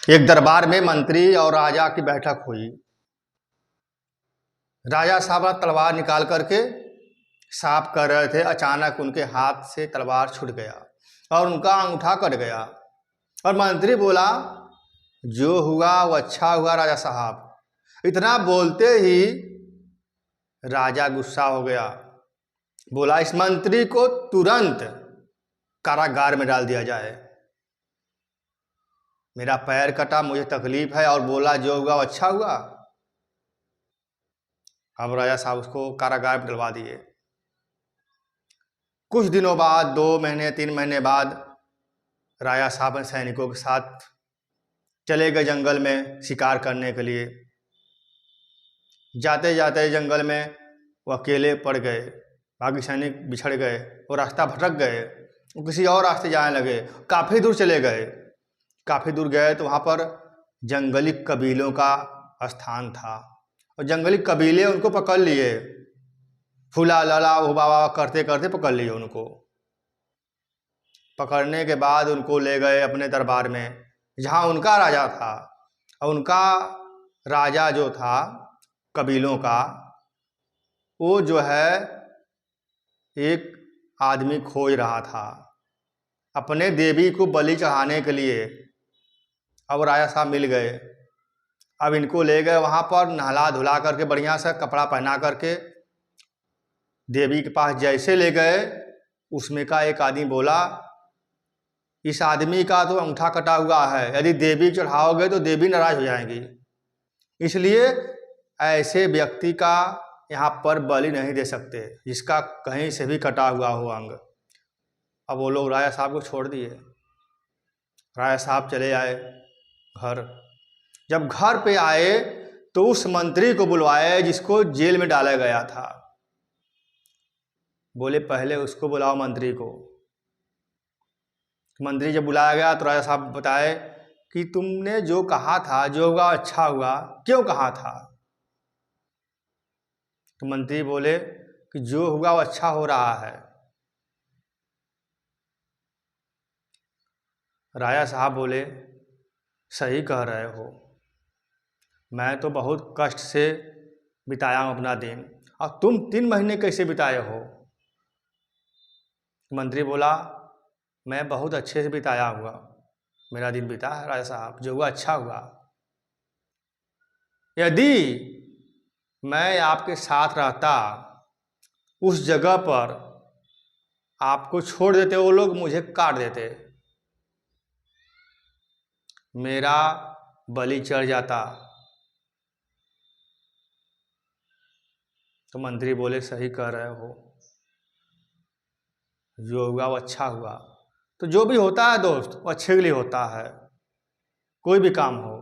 एक दरबार में मंत्री और राजा की बैठक हुई। राजा साहब तलवार निकाल करके साफ कर रहे थे, अचानक उनके हाथ से तलवार छूट गया और उनका अंगूठा कट गया। और मंत्री बोला, जो हुआ वो अच्छा हुआ राजा साहब। इतना बोलते ही राजा गुस्सा हो गया, बोला इस मंत्री को तुरंत कारागार में डाल दिया जाए। मेरा पैर कटा, मुझे तकलीफ है, और बोला जो हुआ वो अच्छा हुआ। अब राजा साहब उसको कारागार में डलवा दिए। कुछ दिनों बाद, 2 महीने 3 महीने बाद, राजा साहब अपने सैनिकों के साथ चले गए जंगल में शिकार करने के लिए। जाते जाते जंगल में वो अकेले पड़ गए, बाकी सैनिक बिछड़ गए, वो रास्ता भटक गए, वो किसी और रास्ते जाने लगे। काफ़ी दूर चले गए, काफ़ी दूर गए तो वहाँ पर जंगली कबीलों का स्थान था, और जंगली कबीले उनको पकड़ लिए। फूला लाला वो बाबा करते करते पकड़ लिए उनको। पकड़ने के बाद उनको ले गए अपने दरबार में, जहाँ उनका राजा था। और उनका राजा जो था कबीलों का, वो जो है एक आदमी खोज रहा था अपने देवी को बलि चढ़ाने के लिए। अब राजा साहब मिल गए। अब इनको ले गए वहाँ पर, नहला धुला करके बढ़िया सा कपड़ा पहना करके देवी के पास जैसे ले गए, उसमें का एक आदमी बोला, इस आदमी का तो अंगूठा कटा हुआ है, यदि देवी चढ़ाओगे तो देवी नाराज हो जाएंगी, इसलिए ऐसे व्यक्ति का यहाँ पर बलि नहीं दे सकते जिसका कहीं से भी कटा हुआ हो अंग। अब वो लोग राजा साहब को छोड़ दिए। राजा साहब चले आए घर। जब घर पे आए तो उस मंत्री को बुलवाए जिसको जेल में डाला गया था। बोले पहले उसको बुलाओ मंत्री को। मंत्री जब बुलाया गया तो राजा साहब बताए कि तुमने जो कहा था जो हुआ अच्छा हुआ, क्यों कहा था? तो मंत्री बोले कि जो हुआ वो अच्छा हो रहा है। राजा साहब बोले सही कह रहे हो, मैं तो बहुत कष्ट से बिताया हूँ अपना दिन, और तुम 3 महीने कैसे बिताए हो? मंत्री बोला मैं बहुत अच्छे से बिताया हुआ, मेरा दिन बीता है राजा साहब, जो हुआ अच्छा हुआ। यदि मैं आपके साथ रहता, उस जगह पर आपको छोड़ देते, वो लोग मुझे काट देते, मेरा बलि चढ़ जाता। तो मंत्री बोले सही कह रहे हो, जो हुआ वो अच्छा हुआ। तो जो भी होता है दोस्त, वो अच्छे के लिए होता है, कोई भी काम हो।